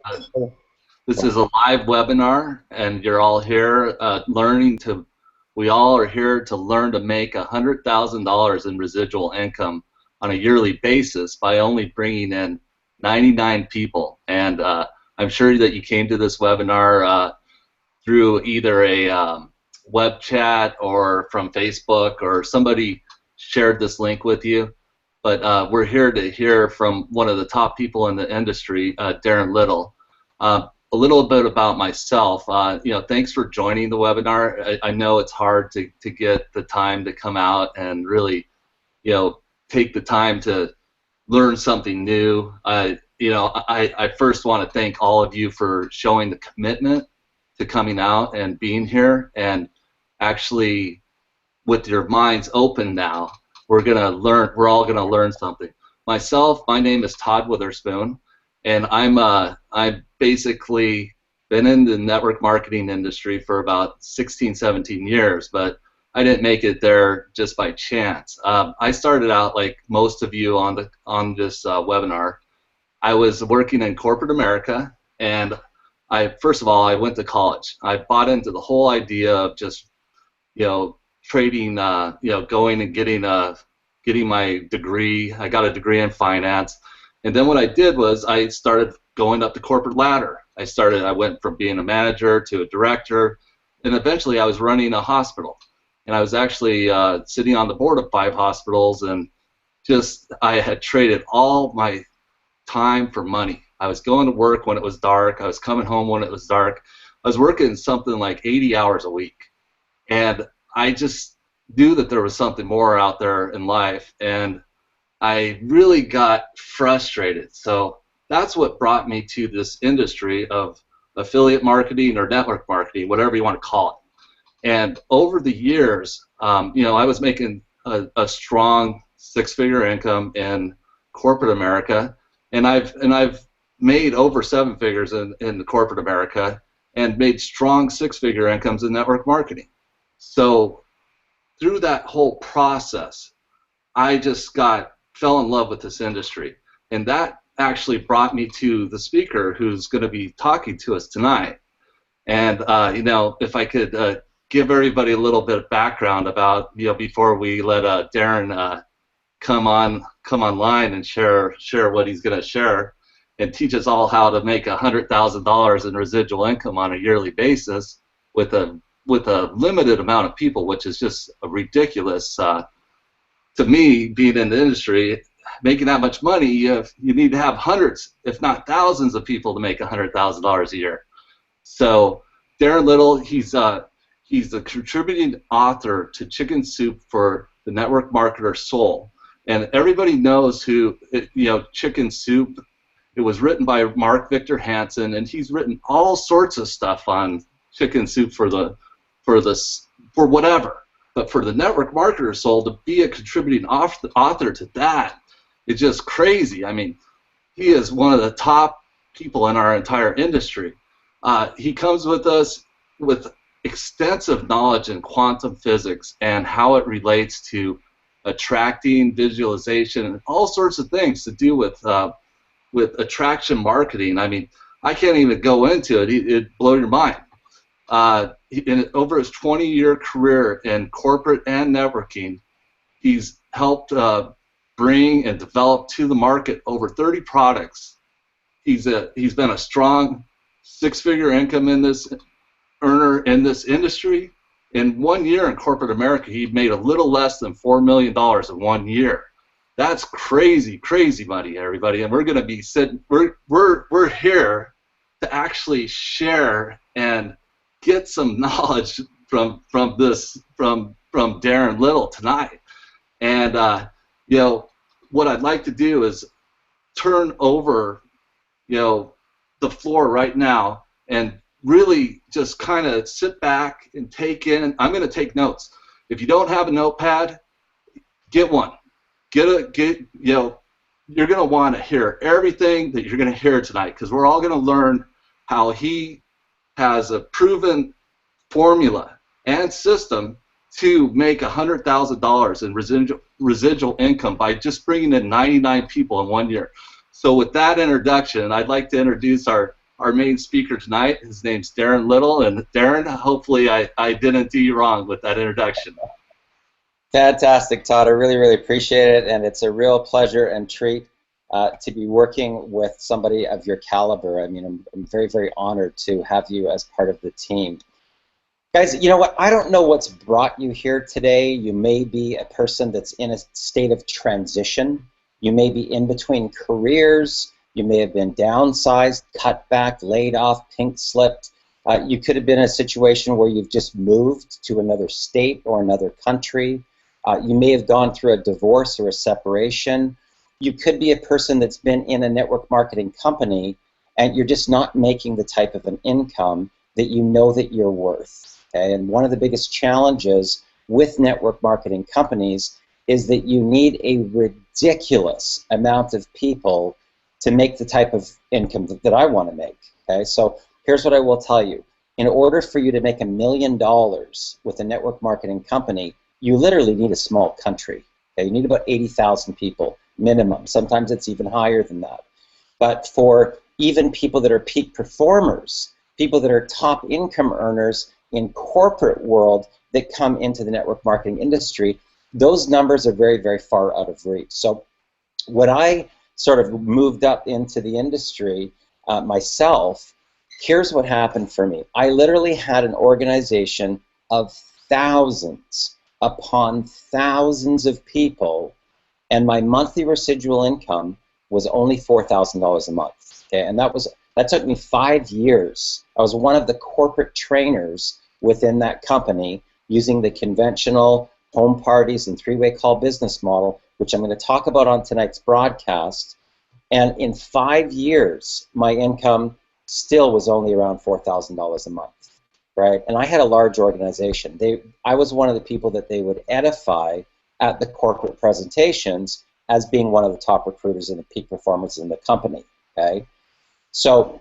Uh, this is a live webinar, and you're all here we all are here to learn to make $100,000 in residual income on a yearly basis by only bringing in 99 people. And I'm sure that you came to this webinar through either a web chat or from Facebook, or somebody shared this link with you. But we're here to hear from one of the top people in the industry, Darren Little. A little bit about myself. Thanks for joining the webinar. I know it's hard to get the time to come out and really, take the time to learn something new. I first want to thank all of you for showing the commitment to coming out and being here, and actually with your minds open now, we're all gonna learn something. Myself, my name is Todd Witherspoon, and I've basically been in the network marketing industry for about 16, 17 years, but I didn't make it there just by chance. I started out like most of you on this webinar. I was working in corporate America, and first of all, I went to college. I bought into the whole idea of just, trading, going and getting my degree. I got a degree in finance, and then what I did was I started going up the corporate ladder. I went from being a manager to a director, and eventually I was running a hospital, and I was actually sitting on the board of 5 hospitals, and I had traded all my time for money. I was going to work when it was dark. I was coming home when it was dark. I was working something like 80 hours a week. And I just knew that there was something more out there in life. And I really got frustrated. So that's what brought me to this industry of affiliate marketing or network marketing, whatever you want to call it. And over the years, I was making a strong 6-figure income in corporate America. And I've made over 7 figures in the corporate America, and made strong 6-figure incomes in network marketing. So through that whole process, I just fell in love with this industry, and that actually brought me to the speaker who's going to be talking to us tonight. And if I could give everybody a little bit of background about, before we let Darren come online and share what he's going to share, and teach us all how to make $100,000 in residual income on a yearly basis with a limited amount of people, which is just ridiculous. To me, being in the industry, making that much money, you need to have hundreds, if not thousands, of people to make $100,000 a year. So Darren Little, he's a contributing author to Chicken Soup for the Network Marketer Soul. And everybody knows Chicken Soup. It was written by Mark Victor Hansen, and he's written all sorts of stuff on Chicken Soup for whatever. But for the Network Marketer Soul, to be a contributing author to that, it's just crazy. I mean, he is one of the top people in our entire industry. He comes with us with extensive knowledge in quantum physics and how it relates to attracting, visualization, and all sorts of things to do with attraction marketing. I mean, I can't even go into it. It'd blow your mind. Over his 20-year career in corporate and networking, he's helped bring and develop to the market over 30 products. He's been a strong 6-figure income earner in this industry. In 1 year in corporate America, he made a little less than $4 million in 1 year. That's crazy, crazy money, everybody. And we're going to be sitting. We're here to actually share and get some knowledge from Darren Little tonight. And what I'd like to do is turn over the floor right now and really just kind of sit back and take in. I'm going to take notes. If you don't have a notepad, get one. You're going to want to hear everything that you're going to hear tonight, because we're all going to learn how he has a proven formula and system to make $100,000 in residual income by just bringing in 99 people in 1 year. So with that introduction, I'd like to introduce our our main speaker tonight. His name's Darren Little, and Darren, hopefully I didn't do you wrong with that introduction. Fantastic, Todd. I really, really appreciate it, and it's a real pleasure and treat to be working with somebody of your caliber. I mean, I'm very, very honored to have you as part of the team. Guys, you know what? I don't know what's brought you here today. You may be a person that's in a state of transition. You may be in between careers. You may have been downsized, cut back, laid off, pink slipped. You could have been in a situation where you've just moved to another state or another country. You may have gone through a divorce or a separation. You could be a person that's been in a network marketing company and you're just not making the type of an income that you know that you're worth. Okay? And one of the biggest challenges with network marketing companies is that you need a ridiculous amount of people to make the type of income that I want to make. Okay? So here's what I will tell you. In order for you to make $1 million with a network marketing company, you literally need a small country. Okay? You need about 80,000 people minimum. Sometimes it's even higher than that. But for even people that are peak performers, people that are top income earners in corporate world that come into the network marketing industry, those numbers are very, very far out of reach. So when I sort of moved up into the industry myself, here's what happened for me. I literally had an organization of thousands upon thousands of people, and my monthly residual income was only $4,000 a month. Okay? And that took me 5 years. I was one of the corporate trainers within that company using the conventional home parties and three-way call business model, which I'm going to talk about on tonight's broadcast. And in 5 years, my income still was only around $4,000 a month, right? And I had a large organization. I was one of the people that they would edify at the corporate presentations as being one of the top recruiters and the peak performers in the company, okay? So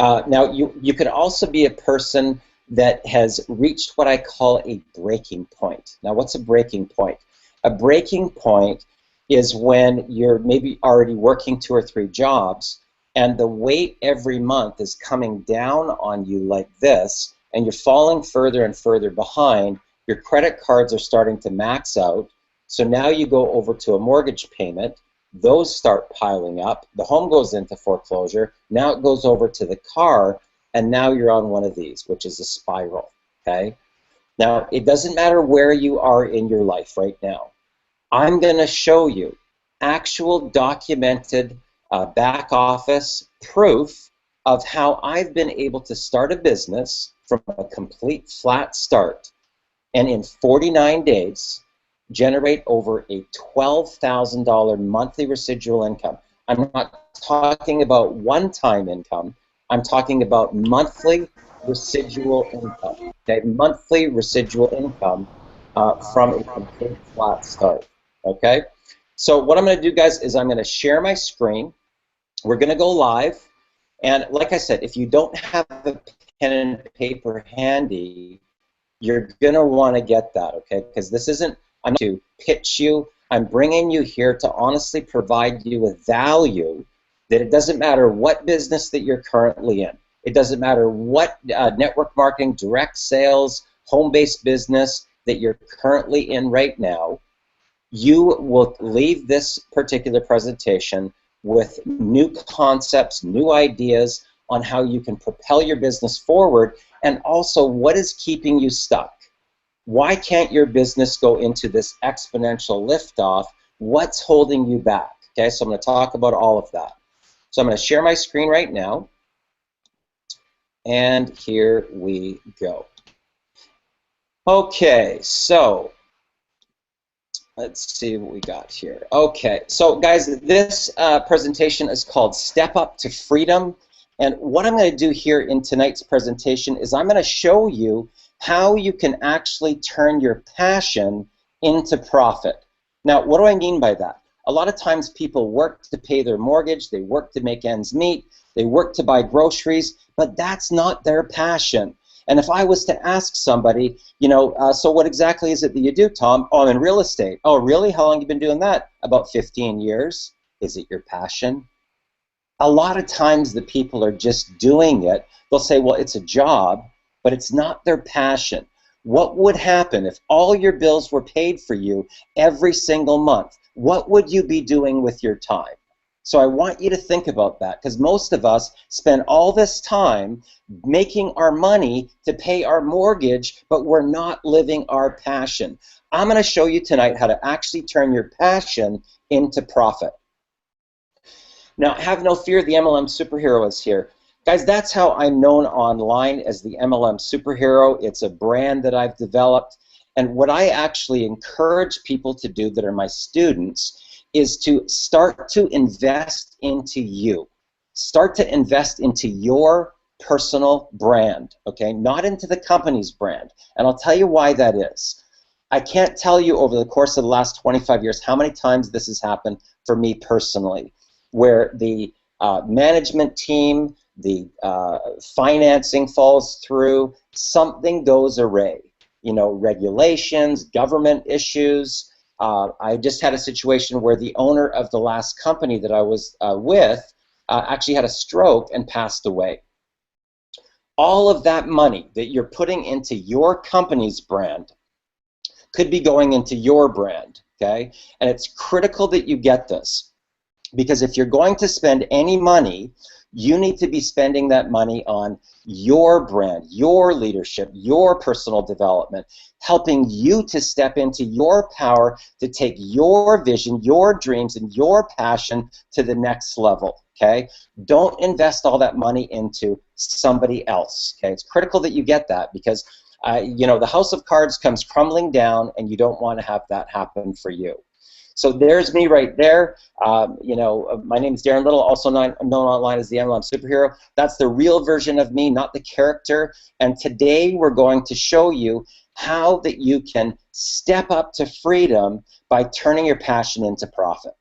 now you could also be a person that has reached what I call a breaking point. Now, what's a breaking point? A breaking point is when you're maybe already working 2 or 3 jobs and the weight every month is coming down on you like this, and you're falling further and further behind. Your credit cards are starting to max out, so now you go over to a mortgage payment. Those start piling up. The home goes into foreclosure. Now it goes over to the car, and now you're on one of these, which is a spiral, okay? Now, it doesn't matter where you are in your life right now. I'm going to show you actual documented back office proof of how I've been able to start a business from a complete flat start and in 49 days generate over a $12,000 monthly residual income. I'm not talking about one-time income. I'm talking about monthly residual income. Okay, monthly residual income from a complete flat start. Okay, so what I'm going to do, guys, is I'm going to share my screen. We're going to go live, and like I said, if you don't have a pen and paper handy, you're going to want to get that. Okay, because this isn't. I'm not to pitch you. I'm bringing you here to honestly provide you with value. That it doesn't matter what business that you're currently in. It doesn't matter what network marketing, direct sales, home-based business that you're currently in right now. You will leave this particular presentation with new concepts, new ideas on how you can propel your business forward, and also what is keeping you stuck. Why can't your business go into this exponential liftoff? What's holding you back? Okay, so I'm going to talk about all of that. So I'm going to share my screen right now, and here we go. Okay, so let's see what we got here. Okay, so guys, this presentation is called Step Up to Freedom, and what I'm going to do here in tonight's presentation is I'm going to show you how you can actually turn your passion into profit. Now, what do I mean by that? A lot of times people work to pay their mortgage, they work to make ends meet, they work to buy groceries, but that's not their passion. And if I was to ask somebody, you know, so what exactly is it that you do, Tom? Oh, I'm in real estate. Oh, really? How long have you been doing that? About 15 years. Is it your passion? A lot of times the people are just doing it. They'll say, well, it's a job, but it's not their passion. What would happen if all your bills were paid for you every single month? What would you be doing with your time? So I want you to think about that, because most of us spend all this time making our money to pay our mortgage, but we're not living our passion. I'm going to show you tonight how to actually turn your passion into profit. Now, have no fear, the MLM Superhero is here. Guys, that's how I'm known online, as the MLM Superhero. It's a brand that I've developed. And what I actually encourage people to do that are my students is to start to invest into you. Start to invest into your personal brand, okay? Not into the company's brand. And I'll tell you why that is. I can't tell you over the course of the last 25 years how many times this has happened for me personally, where the management team, the financing falls through, something goes awry. You know, regulations, government issues. I just had a situation where the owner of the last company that I was with actually had a stroke and passed away. All of that money that you're putting into your company's brand could be going into your brand, okay? And it's critical that you get this, because if you're going to spend any money, you need to be spending that money on your brand, your leadership, your personal development, helping you to step into your power to take your vision, your dreams, and your passion to the next level, okay? Don't invest all that money into somebody else, okay? It's critical that you get that, because you know, the house of cards comes crumbling down, and you don't want to have that happen for you. So there's me right there. You know, my name is Darren Little, also known online as the MLM Superhero. That's the real version of me, not the character. And today we're going to show you how that you can step up to freedom by turning your passion into profit.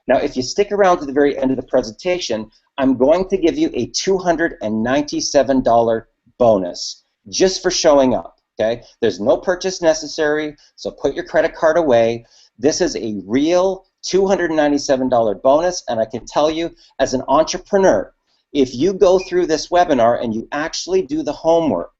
Now, if you stick around to the very end of the presentation, I'm going to give you a $297 bonus just for showing up. Okay? There's no purchase necessary, so put your credit card away. This is a real $297 bonus, and I can tell you, as an entrepreneur, if you go through this webinar and you actually do the homework,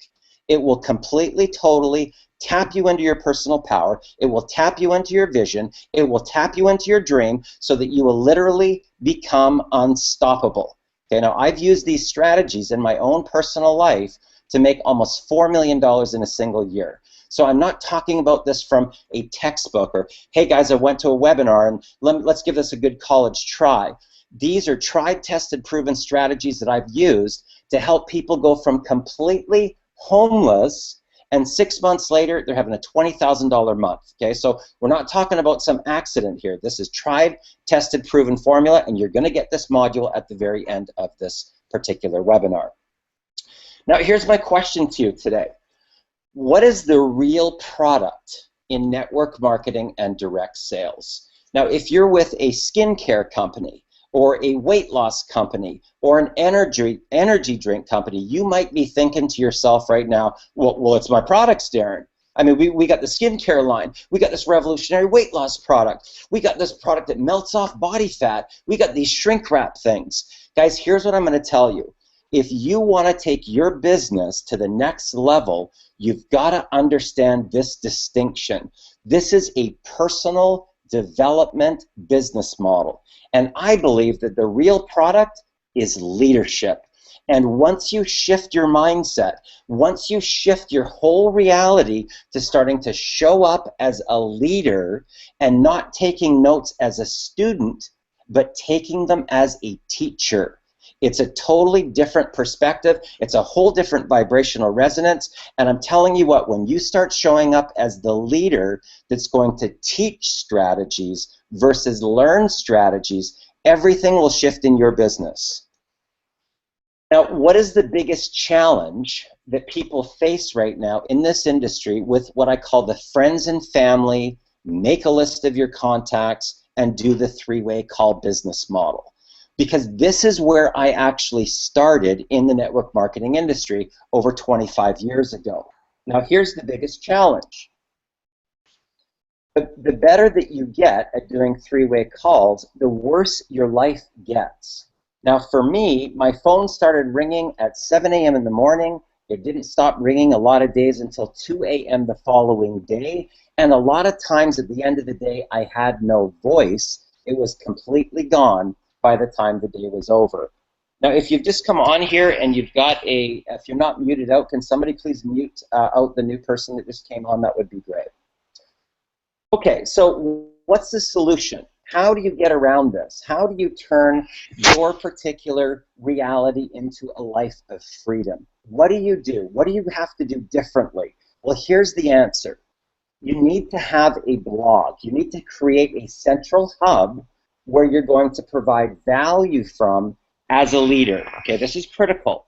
it will completely, totally tap you into your personal power. It will tap you into your vision. It will tap you into your dream so that you will literally become unstoppable. Okay, now I've used these strategies in my own personal life to make almost $4 million in a single year. So I'm not talking about this from a textbook or, hey guys, I went to a webinar and let's give this a good college try. These are tried, tested, proven strategies that I've used to help people go from completely homeless, and 6 months later they're having a $20,000 month. Okay, so we're not talking about some accident here. This is tried, tested, proven formula, and you're going to get this module at the very end of this particular webinar. Now here's my question to you today. What is the real product in network marketing and direct sales? Now, if you're with a skincare company or a weight loss company or an energy drink company, you might be thinking to yourself right now, well, it's my products, Darren. I mean, we got the skincare line. We got this revolutionary weight loss product. We got this product that melts off body fat. We got these shrink wrap things. Guys, here's what I'm going to tell you. If you want to take your business to the next level, you've got to understand this distinction. This is a personal development business model. And I believe that the real product is leadership. And once you shift your mindset, once you shift your whole reality to starting to show up as a leader and not taking notes as a student, but taking them as a teacher, it's a totally different perspective. It's a whole different vibrational resonance. And I'm telling you what, when you start showing up as the leader that's going to teach strategies versus learn strategies, everything will shift in your business. Now, what is the biggest challenge that people face right now in this industry with what I call the friends and family, make a list of your contacts, and do the three-way call business model? Because this is where I actually started in the network marketing industry over 25 years ago. Now here's the biggest challenge. The better that you get at doing three-way calls, the worse your life gets. Now for me, my phone started ringing at 7 a.m. in the morning. It didn't stop ringing a lot of days until 2 a.m. the following day. And a lot of times at the end of the day, I had no voice. It was completely gone by the time the day was over. Now, if you've just come on here and you've got if you're not muted out, can somebody please mute out the new person that just came on? That would be great. Okay, so what's the solution? How do you get around this? How do you turn your particular reality into a life of freedom? What do you do? What do you have to do differently? Well, here's the answer. You need to have a blog. You need to create a central hub where you're going to provide value from as a leader. Okay, this is critical.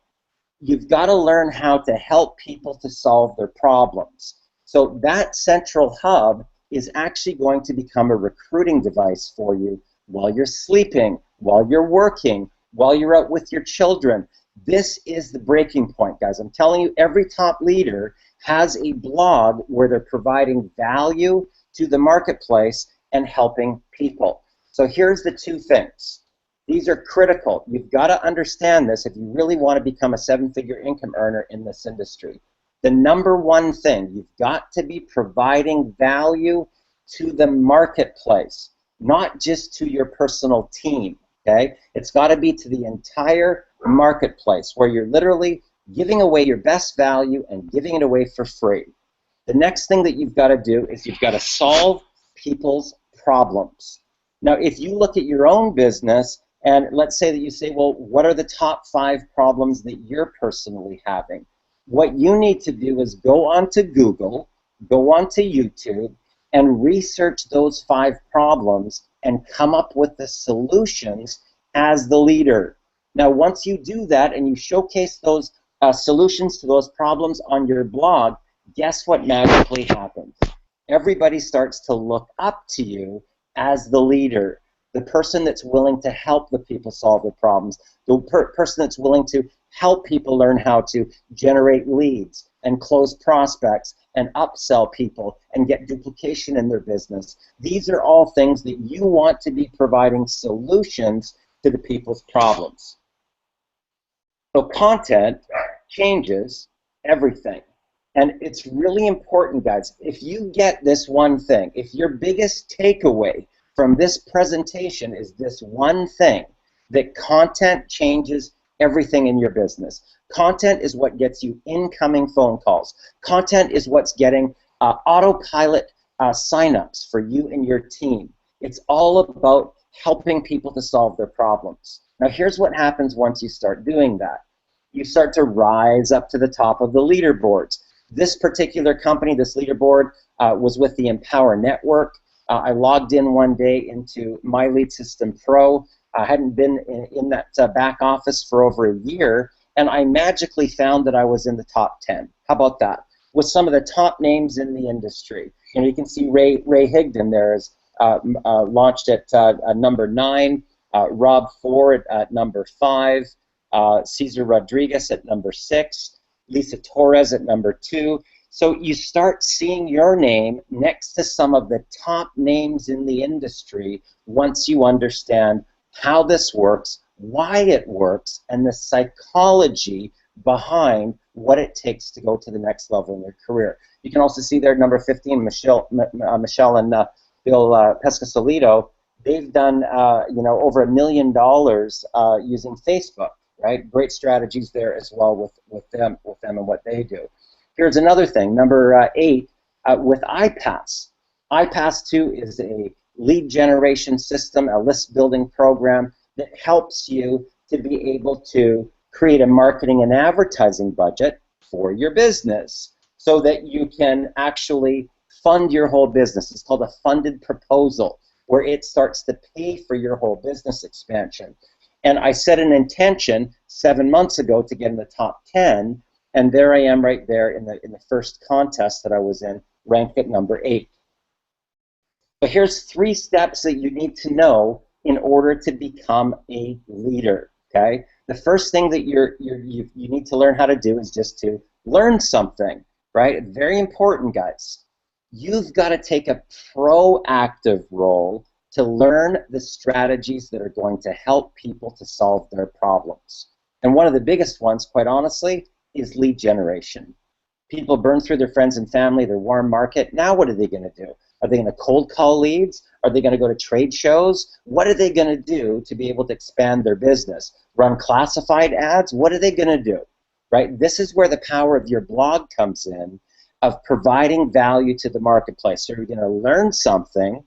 You've got to learn how to help people to solve their problems. So that central hub is actually going to become a recruiting device for you while you're sleeping, while you're working, while you're out with your children. This is the breaking point, guys. I'm telling you, every top leader has a blog where they're providing value to the marketplace and helping people. So here's the two things. These are critical. You've got to understand this if you really want to become a seven-figure income earner in this industry. The number one thing, you've got to be providing value to the marketplace, not just to your personal team, okay? It's got to be to the entire marketplace where you're literally giving away your best value and giving it away for free. The next thing that you've got to do is you've got to solve people's problems. Now, if you look at your own business, and let's say that you say, well, what are the top 5 problems that you're personally having? What you need to do is go onto Google, go onto YouTube, and research those 5 problems and come up with the solutions as the leader. Now, once you do that and you showcase those solutions to those problems on your blog, guess what magically happens? Everybody starts to look up to you as the leader, the person that's willing to help the people solve their problems, the person that's willing to help people learn how to generate leads and close prospects and upsell people and get duplication in their business. These are all things that you want to be providing solutions to the people's problems. So content changes everything. And it's really important, guys. If you get this one thing, if your biggest takeaway from this presentation is this one thing, that content changes everything in your business. Content is what gets you incoming phone calls. Content is what's getting autopilot signups for you and your team. It's all about helping people to solve their problems. Now here's what happens once you start doing that. You start to rise up to the top of the leaderboards. This particular company, this leaderboard, was with the Empower Network. I logged in one day into My Lead System Pro. I hadn't been in that back office for over a year, and I magically found that I was in the top 10. How about that? With some of the top names in the industry. You know, you can see Ray Higdon there is launched at number 9, Rob Ford at number 5, Cesar Rodriguez at number 6, Lisa Torres at number 2. So you start seeing your name next to some of the top names in the industry once you understand how this works, why it works, and the psychology behind what it takes to go to the next level in your career. You can also see there number 15, Michelle and Bill Pescasolido. They've done over $1 million using Facebook. Right, great strategies there as well with them and what they do. Here's another thing, number 8, with iPass. iPass 2 is a lead generation system, a list building program that helps you to be able to create a marketing and advertising budget for your business so that you can actually fund your whole business. It's called a funded proposal, where it starts to pay for your whole business expansion. And I set an intention 7 months ago to get in the top 10, and there I am right there in the first contest that I was in, ranked at number 8. But here's 3 steps that you need to know in order to become a leader. Okay, the first thing that you need to learn how to do is just to learn something. Right, very important, guys. You've got to take a proactive role to learn the strategies that are going to help people to solve their problems. And one of the biggest ones, quite honestly, is lead generation. People burn through their friends and family, their warm market. Now what are they going to do? Are they going to cold call leads? Are they going to go to trade shows? What are they going to do to be able to expand their business? Run classified ads? What are they going to do? Right? This is where the power of your blog comes in, of providing value to the marketplace. So you're going to learn something.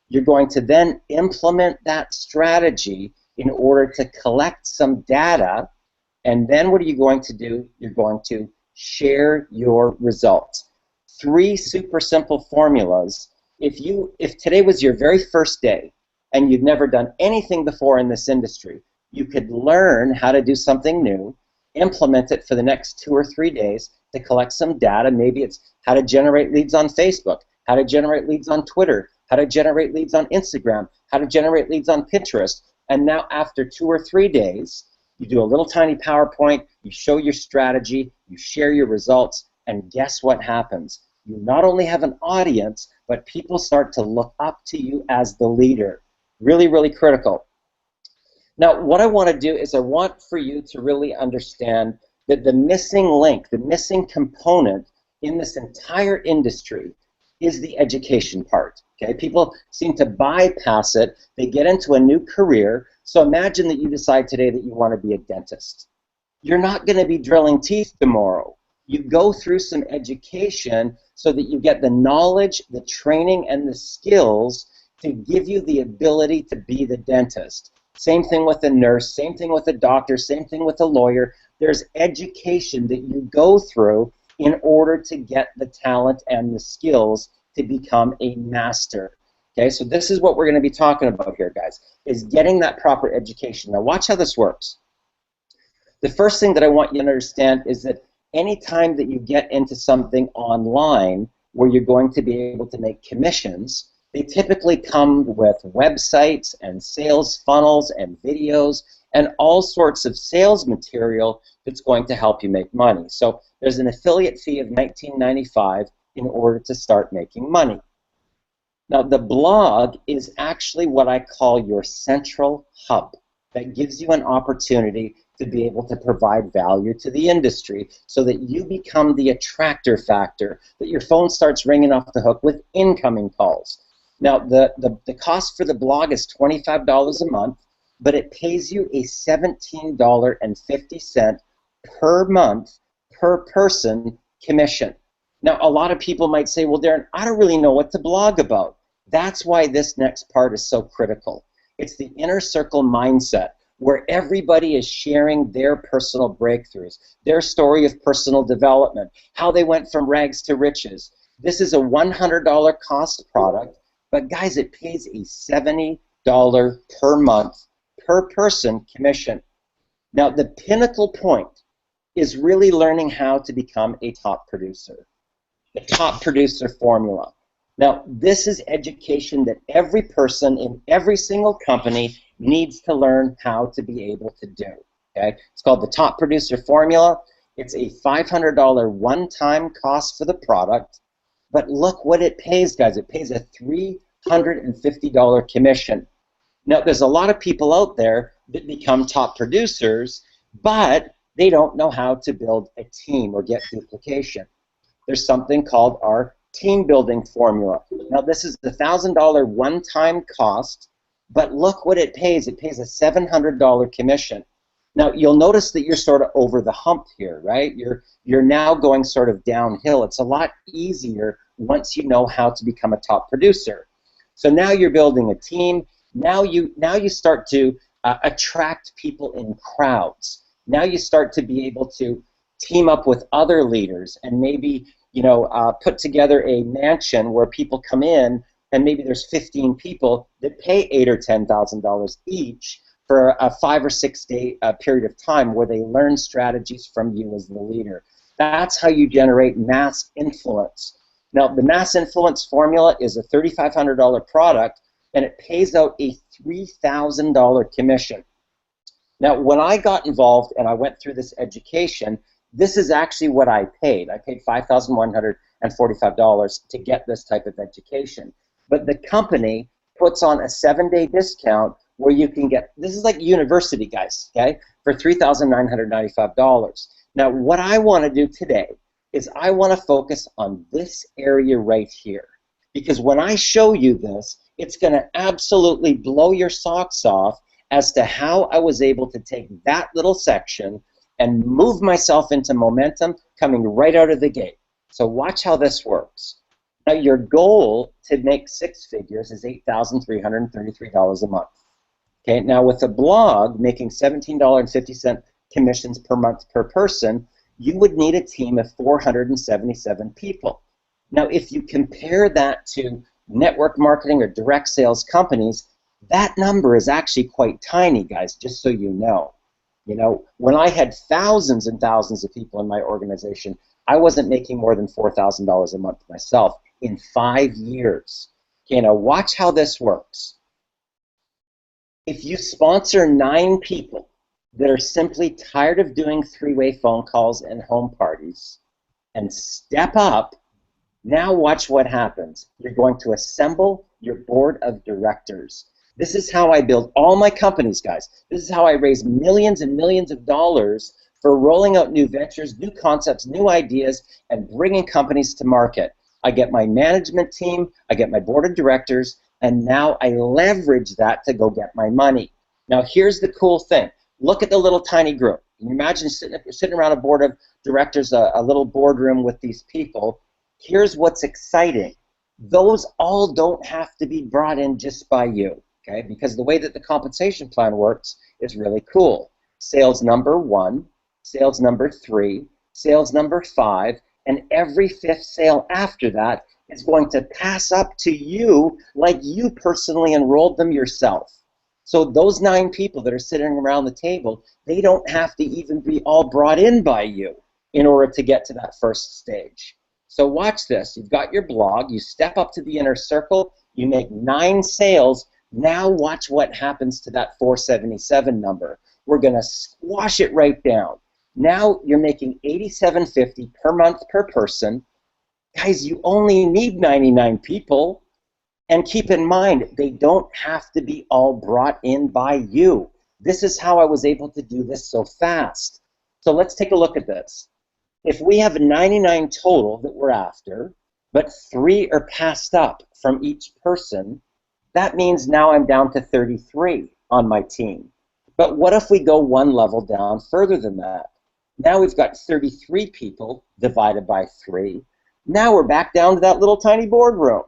You're going to then implement that strategy in order to collect some data. And then what are you going to do? You're going to share your results. 3 super simple formulas. If today was your very first day and you've never done anything before in this industry, you could learn how to do something new, implement it for the next 2 or 3 days to collect some data. Maybe it's how to generate leads on Facebook, how to generate leads on Twitter, how to generate leads on Instagram, how to generate leads on Pinterest. And now after 2 or 3 days, you do a little tiny PowerPoint, you show your strategy, you share your results, and guess what happens? You not only have an audience, but people start to look up to you as the leader. Really, really critical. Now, what I want to do is I want for you to really understand that the missing link, the missing component in this entire industry is the education part. Okay? People seem to bypass it. They get into a new career. So imagine that you decide today that you want to be a dentist. You're not going to be drilling teeth tomorrow. You go through some education so that you get the knowledge, the training, and the skills to give you the ability to be the dentist. Same thing with a nurse, same thing with a doctor, same thing with a lawyer. There's education that you go through in order to get the talent and the skills to become a master. Okay, so this is what we're going to be talking about here, guys, is getting that proper education. Now watch how this works. The first thing that I want you to understand is that anytime that you get into something online where you're going to be able to make commissions, they typically come with websites and sales funnels and videos and all sorts of sales material that's going to help you make money. So there's an affiliate fee of $19.95 in order to start making money. Now the blog is actually what I call your central hub that gives you an opportunity to be able to provide value to the industry so that you become the attractor factor, that your phone starts ringing off the hook with incoming calls. Now, the cost for the blog is $25 a month, but it pays you a $17.50 per month per person commission. Now, a lot of people might say, well, Darren, I don't really know what to blog about. That's why this next part is so critical. It's the inner circle mindset, where everybody is sharing their personal breakthroughs, their story of personal development, how they went from rags to riches. This is a $100 cost product, but guys, it pays a $70 per month per person commission. Now, the pinnacle point is really learning how to become a top producer, the top producer formula. Now, this is education that every person in every single company needs to learn how to be able to do. Okay? It's called the Top Producer Formula. It's a $500 one-time cost for the product, but look what it pays, guys. It pays a $350 commission. Now, there's a lot of people out there that become top producers, but they don't know how to build a team or get duplication. There's something called our team building formula. Now, this is the $1,000 one-time cost, but look what it pays. It pays a $700 commission. Now, you'll notice that you're sort of over the hump here, right? You're now going sort of downhill. It's a lot easier once you know how to become a top producer. So now you're building a team. Now you start to attract people in crowds. Now you start to be able to team up with other leaders and maybe put together a mansion where people come in and maybe there's 15 people that pay $8,000 or $10,000 each for a 5 or 6 day period of time where they learn strategies from you as the leader. That's how you generate mass influence. Now, the mass influence formula is a $3,500 product, and it pays out a $3,000 commission. Now, when I got involved and I went through this education, this is actually what I paid. I paid $5,145 to get this type of education. But the company puts on a 7-day discount where you can get, this is like university, guys, okay, for $3,995. Now, what I want to do today is I want to focus on this area right here. Because when I show you this, it's going to absolutely blow your socks off as to how I was able to take that little section and move myself into momentum coming right out of the gate. So watch how this works. Now, your goal to make 6 figures is $8,333 a month. Okay, now with a blog making $17.50 commissions per month per person, you would need a team of 477 people. Now, if you compare that to network marketing or direct sales companies, that number is actually quite tiny, guys, just so you know. You know, when I had thousands and thousands of people in my organization, I wasn't making more than $4,000 a month myself in 5 years. Okay, now watch how this works. If you sponsor 9 people that are simply tired of doing 3-way phone calls and home parties and step up, now watch what happens. You're going to assemble your board of directors. This is how I build all my companies, guys. This is how I raise millions and millions of dollars for rolling out new ventures, new concepts, new ideas, and bringing companies to market. I get my management team, I get my board of directors, and now I leverage that to go get my money. Now here's the cool thing. Look at the little tiny group. Can you imagine sitting around a board of directors, a little boardroom with these people? Here's what's exciting. Those all don't have to be brought in just by you, okay? Because the way that the compensation plan works is really cool. Sales number 1, sales number 3, sales number 5, and every 5th sale after that is going to pass up to you like you personally enrolled them yourself. So those 9 people that are sitting around the table, they don't have to even be all brought in by you in order to get to that first stage. So watch this. You've got your blog. You step up to the inner circle. You make 9 sales. Now watch what happens to that 477 number. We're going to squash it right down. Now you're making $87.50 per month per person. Guys, you only need 99 people. And keep in mind, they don't have to be all brought in by you. This is how I was able to do this so fast. So let's take a look at this. If we have 99 total that we're after, but 3 are passed up from each person, that means now I'm down to 33 on my team. But what if we go one level down further than that? Now we've got 33 people divided by 3. Now we're back down to that little tiny boardroom.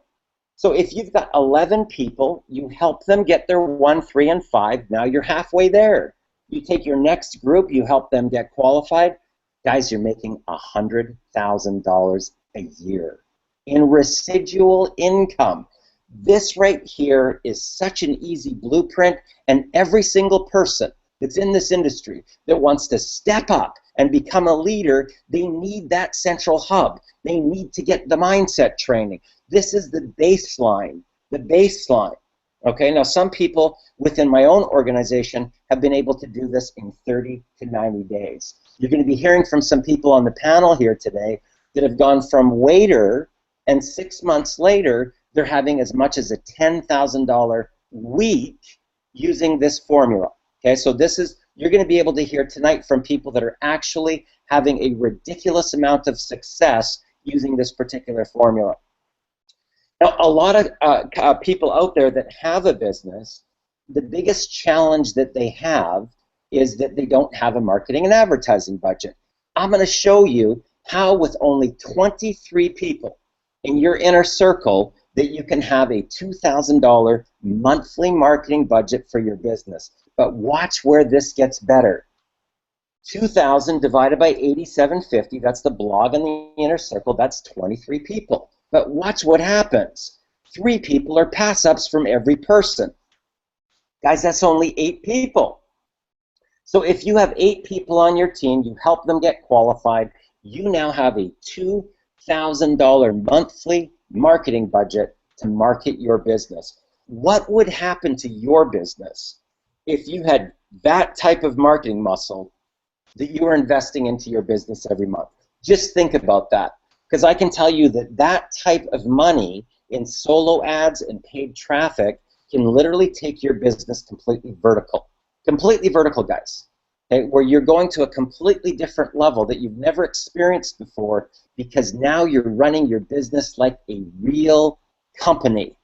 So if you've got 11 people, you help them get their 1, 3, and 5. Now you're halfway there. You take your next group, you help them get qualified. Guys, you're making $100,000 a year in residual income. This right here is such an easy blueprint, and every single person that's in this industry that wants to step up and become a leader, they need that central hub. They need to get the mindset training. This is the baseline, Okay, now some people within my own organization have been able to do this in 30 to 90 days. You're going to be hearing from some people on the panel here today that have gone from waiter, and 6 months later, they're having as much as a $10,000 week using this formula. Okay, so this is, you're going to be able to hear tonight from people that are actually having a ridiculous amount of success using this particular formula. Now, a lot of people out there that have a business, the biggest challenge that they have is that they don't have a marketing and advertising budget. I'm going to show you how with only 23 people in your inner circle that you can have a $2,000 monthly marketing budget for your business. But watch where this gets better. 2,000 divided by 87.50, that's the blog and the inner circle, that's 23 people. But watch what happens. 3 people are pass-ups from every person. Guys, that's only 8 people. So if you have 8 people on your team, you help them get qualified, you now have a $2,000 monthly marketing budget to market your business. What would happen to your business if you had that type of marketing muscle that you are investing into your business every month? Just think about that. Because I can tell you that that type of money in solo ads and paid traffic can literally take your business completely vertical. Completely vertical, guys. Okay, where you're going to a completely different level that you've never experienced before, because now you're running your business like a real company.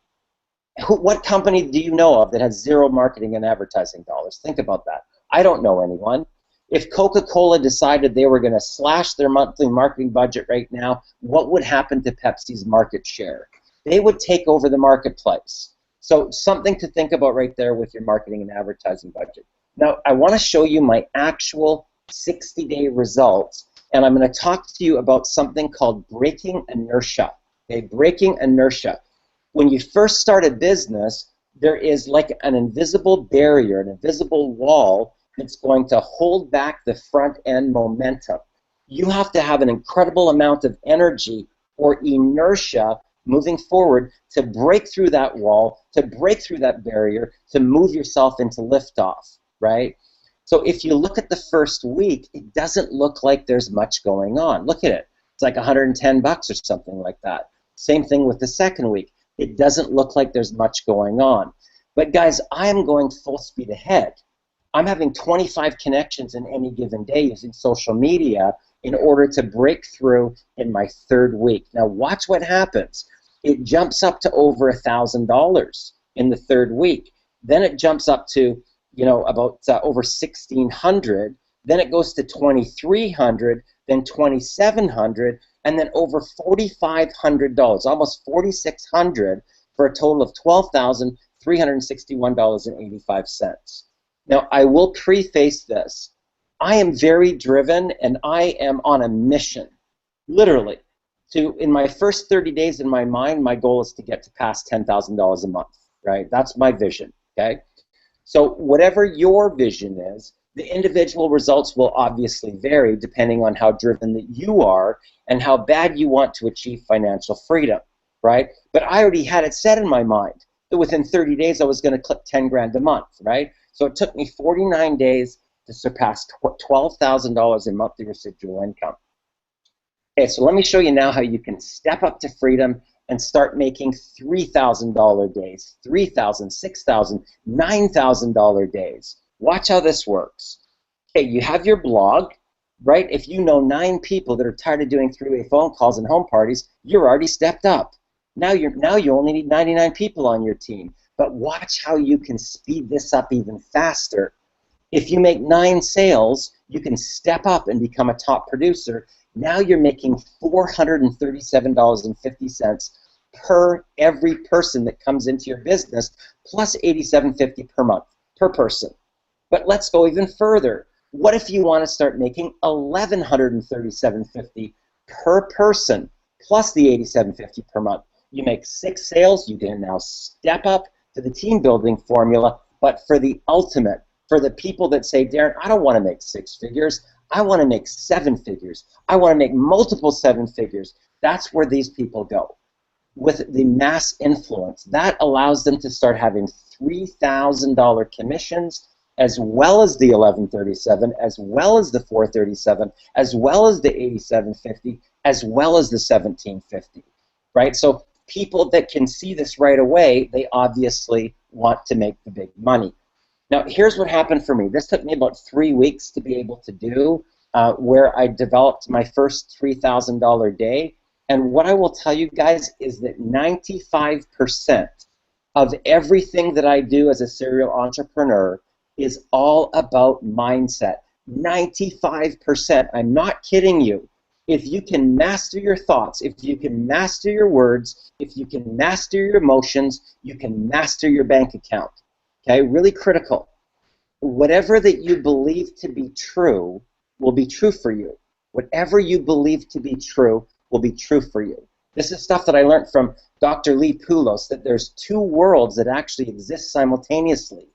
What company do you know of that has zero marketing and advertising dollars? Think about that. I don't know anyone. If Coca-Cola decided they were going to slash their monthly marketing budget right now, what would happen to Pepsi's market share? They would take over the marketplace. So something to think about right there with your marketing and advertising budget. Now, I want to show you my actual 60-day results, and I'm going to talk to you about something called breaking inertia. Okay, breaking inertia. When you first start a business, there is like an invisible barrier, an invisible wall that's going to hold back the front end momentum. You have to have an incredible amount of energy or inertia moving forward to break through that wall, to break through that barrier, to move yourself into liftoff, right? So if you look at the first week, it doesn't look like there's much going on. Look at it. It's like 110 bucks or something like that. Same thing with the second week. It doesn't look like there's much going on. But guys, I am going full speed ahead. I'm having 25 connections in any given day using social media in order to break through in my third week. Now watch what happens. It jumps up to over $1,000 in the third week. Then it jumps up to, you know, about over $1,600. Then it goes to $2,300, then $2,700, and then over $4,500, almost $4,600, for a total of $12,361.85. Now, I will preface this. I am very driven, and I am on a mission, literally. In my first 30 days in my mind, my goal is to get to past $10,000 a month, right? That's my vision, okay? So whatever your vision is, the individual results will obviously vary depending on how driven that you are and how bad you want to achieve financial freedom, right? But I already had it set in my mind that within 30 days I was going to clip 10 grand a month, right? So it took me 49 days to surpass $12,000 in monthly residual income. Okay, so let me show you now how you can step up to freedom and start making $3,000 days, $3,000, $6,000, $9,000 days. Watch how this works. Okay, you have your blog, right? If you know 9 people that are tired of doing 3-way phone calls and home parties, you're already stepped up. Now you only need 99 people on your team. But watch how you can speed this up even faster. If you make 9 sales, you can step up and become a top producer. Now you're making $437.50 per every person that comes into your business, plus $87.50 per month per person. But let's go even further. What if you want to start making $1,137.50 per person, plus the $87.50 per month? You make 6 sales, you can now step up to the team building formula, but for the ultimate, for the people that say, Darren, I don't want to make 6 figures, I want to make 7 figures. I want to make multiple 7 figures. That's where these people go. With the mass influence, that allows them to start having $3,000 commissions, as well as the $1,137, as well as the $437, as well as the $87.50, as well as the $17.50, right? So people that can see this right away, they obviously want to make the big money. Now, here's what happened for me. This took me about 3 weeks to be able to do, where I developed my first $3,000 day. And what I will tell you guys is that 95% of everything that I do as a serial entrepreneur is all about mindset. 95%. I'm not kidding you. If you can master your thoughts, if you can master your words, if you can master your emotions, you can master your bank account. Okay, really critical. Whatever that you believe to be true will be true for you. Whatever you believe to be true will be true for you. This is stuff that I learned from Dr. Lee Poulos, that there's 2 worlds that actually exist simultaneously.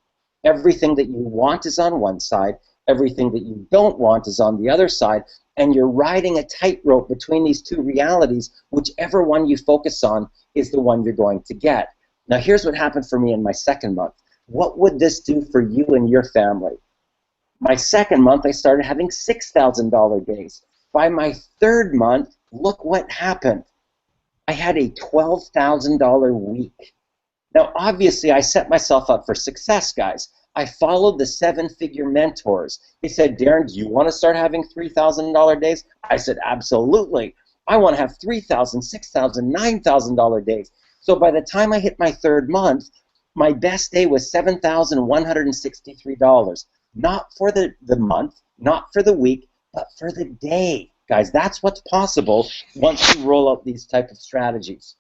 Everything that you want is on one side, everything that you don't want is on the other side, and you're riding a tightrope between these 2 realities. Whichever one you focus on is the one you're going to get. Now here's what happened for me in my second month. What would this do for you and your family? My second month, I started having $6,000 days. By my third month, look what happened. I had a $12,000 week. Now, obviously, I set myself up for success, guys. I followed the 7-figure mentors. They said, Darren, do you want to start having $3,000 days? I said, absolutely. I want to have $3,000, $6,000, $9,000 days. So by the time I hit my 3rd month, my best day was $7,163. Not for the month, not for the week, but for the day. Guys, that's what's possible once you roll out these type of strategies.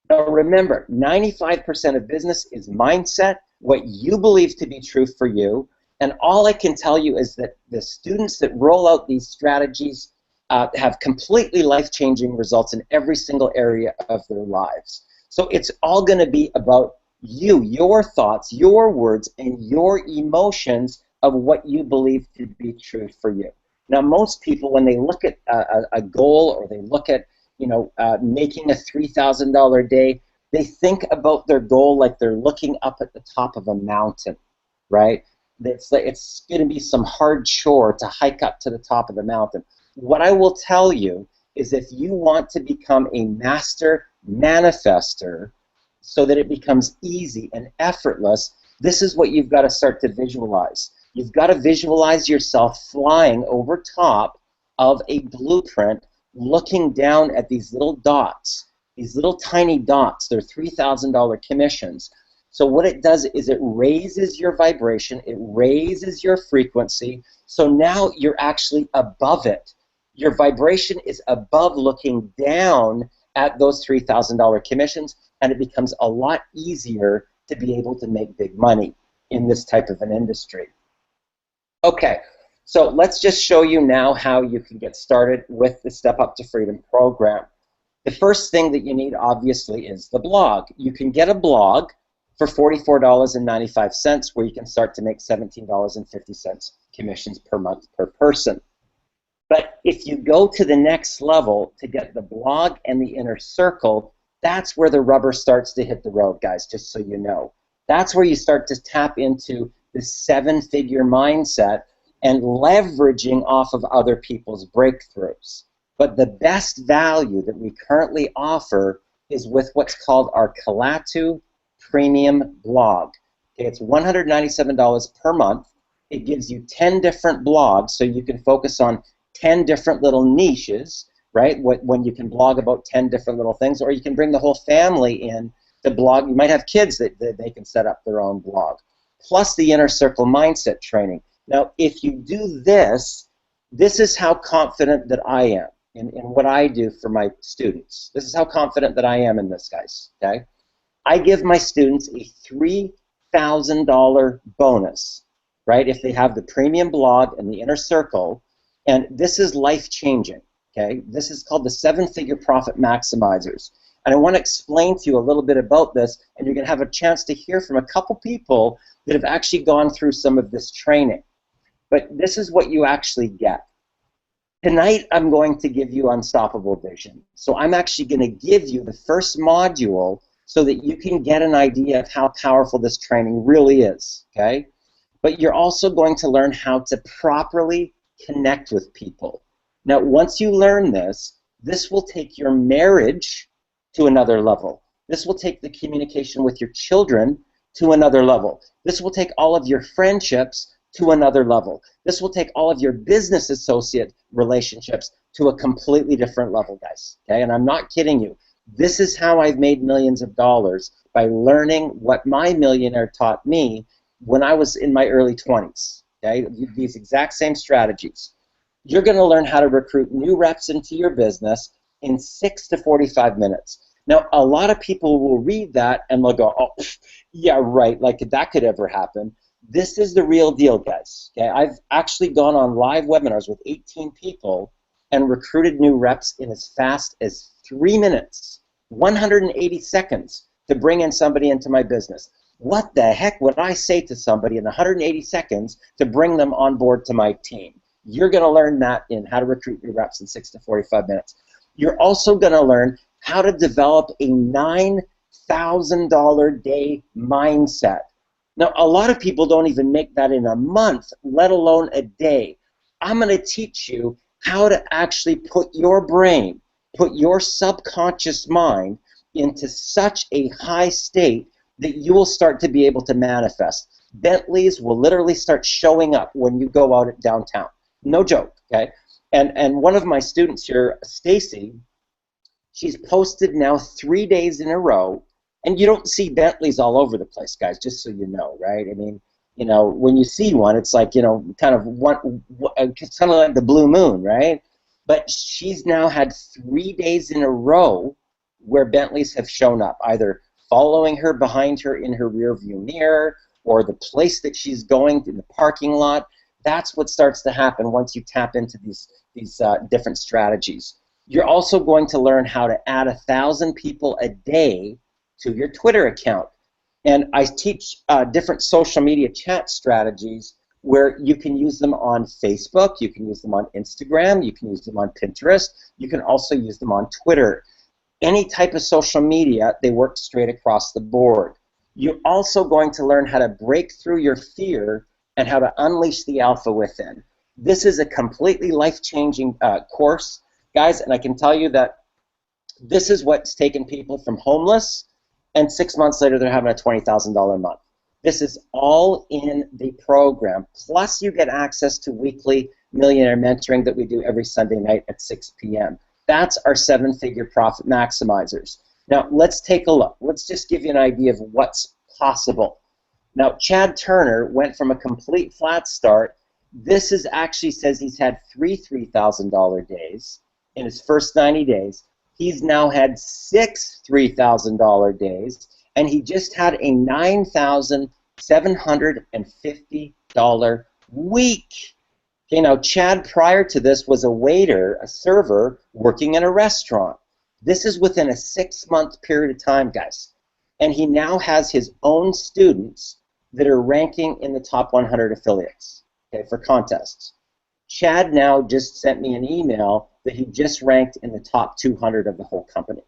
Now remember, 95% of business is mindset, what you believe to be true for you, and all I can tell you is that the students that roll out these strategies have completely life-changing results in every single area of their lives. So it's all going to be about you, your thoughts, your words, and your emotions of what you believe to be true for you. Now, most people, when they look at a goal or they look at making a $3,000 day, they think about their goal like they're looking up at the top of a mountain, right? It's going to be some hard chore to hike up to the top of the mountain. What I will tell you is if you want to become a master manifester so that it becomes easy and effortless, this is what you've got to start to visualize. You've got to visualize yourself flying over top of a blueprint, looking down at these little dots, these little tiny dots. They're $3,000 commissions. So what it does is it raises your vibration, it raises your frequency, so now you're actually above it. Your vibration is above looking down at those $3,000 commissions, and it becomes a lot easier to be able to make big money in this type of an industry. Okay, so let's just show you now how you can get started with the Step Up to Freedom program. The first thing that you need, obviously, is the blog. You can get a blog for $44.95 where you can start to make $17.50 commissions per month per person. But if you go to the next level to get the blog and the inner circle, that's where the rubber starts to hit the road, guys, just so you know. That's where you start to tap into the 7-figure mindset and leveraging off of other people's breakthroughs. But the best value that we currently offer is with what's called our Kalatu Premium blog. Okay, it's $197 per month. It gives you 10 different blogs, so you can focus on 10 different little niches, right? When you can blog about 10 different little things, or you can bring the whole family in to blog. You might have kids that they can set up their own blog, plus the Inner Circle Mindset training. Now, if you do this, this is how confident that I am in what I do for my students. This is how confident that I am in this, guys, okay? I give my students a $3,000 bonus, right, if they have the premium blog and the Inner Circle, and this is life-changing, okay? This is called the 7-figure profit maximizers. And I want to explain to you a little bit about this, and you're going to have a chance to hear from a couple people that have actually gone through some of this training. But this is what you actually get. Tonight, I'm going to give you Unstoppable Vision. So I'm actually going to give you the first module so that you can get an idea of how powerful this training really is, okay? But you're also going to learn how to properly connect with people. Now, once you learn this, this will take your marriage to another level. This will take the communication with your children to another level. This will take all of your friendships to another level. This will take all of your business associate relationships to a completely different level, guys. Okay? And I'm not kidding you. This is how I've made millions of dollars, by learning what my millionaire taught me when I was in my early 20s. Okay? These exact same strategies. You're going to learn how to recruit new reps into your business in 6 to 45 minutes. Now, a lot of people will read that and they'll go, oh, yeah, right, like that could ever happen. This is the real deal, guys. Okay? I've actually gone on live webinars with 18 people and recruited new reps in as fast as 3 minutes, 180 seconds to bring in somebody into my business. What the heck would I say to somebody in 180 seconds to bring them on board to my team? You're going to learn that in How to Recruit New Reps in 6 to 45 minutes. You're also going to learn how to develop a $9,000 day mindset. Now, a lot of people don't even make that in a month, let alone a day. I'm going to teach you how to actually put your brain, put your subconscious mind into such a high state that you will start to be able to manifest. Bentleys will literally start showing up when you go out at downtown. No joke, okay? And one of my students here, Stacy, she's posted now 3 days in a row, and you don't see Bentleys all over the place, guys, just so you know, right? I mean, you know, when you see one, it's like, you know, kind of it's kind of like the blue moon, right? But she's now had 3 days in a row where Bentleys have shown up, either following her behind her in her rear view mirror, or the place that she's going in the parking lot. That's what starts to happen once you tap into these different strategies. You're also going to learn how to add 1,000 people a day to your Twitter account. And I teach different social media chat strategies where you can use them on Facebook, you can use them on Instagram, you can use them on Pinterest, you can also use them on Twitter. Any type of social media, they work straight across the board. You're also going to learn how to break through your fear and how to unleash the alpha within. This is a completely life-changing course, guys, and I can tell you that this is what's taken people from homeless, and 6 months later they're having a $20,000 a month. This is all in the program. Plus you get access to weekly millionaire mentoring that we do every Sunday night at 6 p.m. That's our 7-figure profit maximizers. Now let's take a look. Let's just give you an idea of what's possible. Now Chad Turner went from a complete flat start. This is actually says he's had three $3,000 days in his first 90 days. He's now had 6 $3,000 days, and he just had a $9,750 week. Okay, now Chad prior to this was a waiter, a server, working in a restaurant. This is within a 6-month period of time, guys. And he now has his own students that are ranking in the top 100 affiliates, okay, for contests. Chad now just sent me an email that he just ranked in the top 200 of the whole company.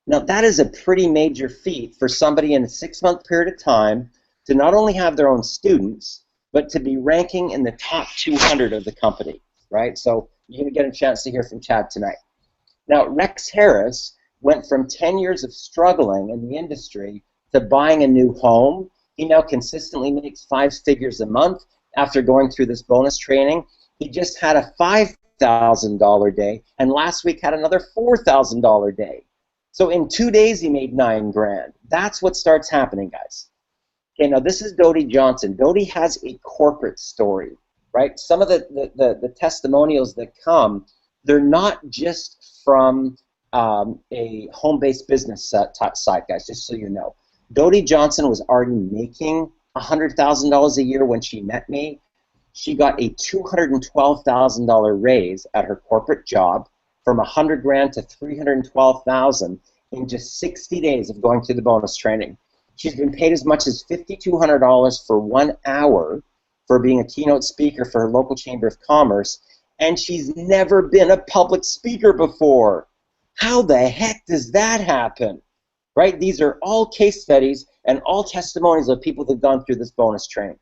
Now that is a pretty major feat for somebody in a 6-month period of time to not only have their own students, but to be ranking in the top 200 of the company, right? So you're going to get a chance to hear from Chad tonight. Now Rex Harris went from 10 years of struggling in the industry to buying a new home. He now consistently makes 5 figures a month after going through this bonus training. He just had a $5,000 day, and last week had another $4,000 day. So in 2 days, he made $9 grand. That's what starts happening, guys. Okay, now this is Dodie Johnson. Dodie has a corporate story, right? Some of the testimonials that come, they're not just from a home-based business side, guys, just so you know. Dodie Johnson was already making $100,000 a year when she met me. She got a $212,000 raise at her corporate job from 100 grand to 312,000 in just 60 days of going through the bonus training. She's been paid as much as $5,200 for 1 hour for being a keynote speaker for her local chamber of commerce, and she's never been a public speaker before. How the heck does that happen? Right? These are all case studies and all testimonies of people that have gone through this bonus training.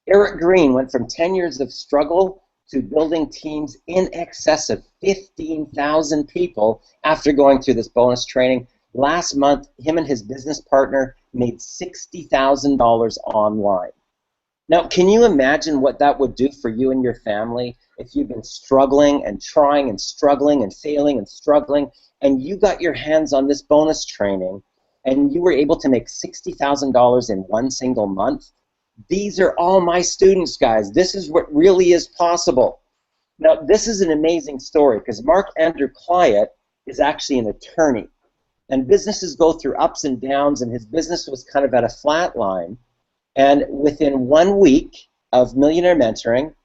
Eric Green went from 10 years of struggle to building teams in excess of 15,000 people after going through this bonus training. Last month, him and his business partner made $60,000 online. Now, can you imagine what that would do for you and your family if you've been struggling and trying and struggling and failing and struggling, and you got your hands on this bonus training and you were able to make $60,000 in 1 single month? These are all my students, guys. This is what really is possible. Now, this is an amazing story because Mark Andrew Clyott is actually an attorney. And businesses go through ups and downs, and his business was kind of at a flat line. And within 1 week of Millionaire Mentoring,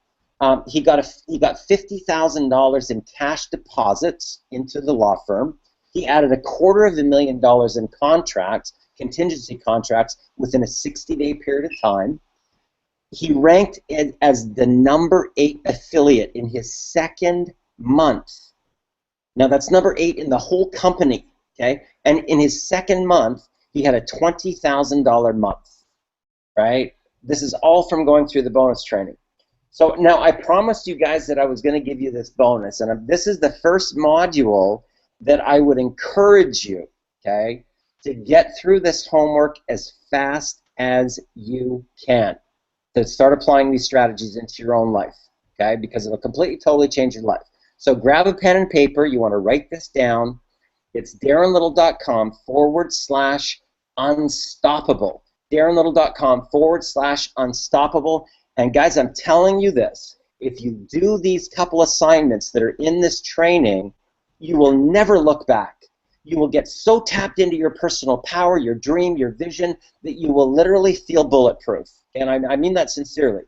he got $50,000 in cash deposits into the law firm. He added $250,000 in contracts, contingency contracts, within a 60-day period of time. He ranked as the #8 affiliate in his 2nd month. Now that's #8 in the whole company, okay? And in his 2nd month, he had a $20,000 month, right? This is all from going through the bonus training. So now I promised you guys that I was going to give you this bonus, and this is the first module that I would encourage you okay, to get through this homework as fast as you can, to start applying these strategies into your own life, okay, because it'll completely, totally change your life. So grab a pen and paper. You want to write this down. It's darrenlittle.com/unstoppable. darrenlittle.com/unstoppable. And guys, I'm telling you this, if you do these couple assignments that are in this training, you will never look back. You will get so tapped into your personal power, your dream, your vision, that you will literally feel bulletproof. And I mean that sincerely.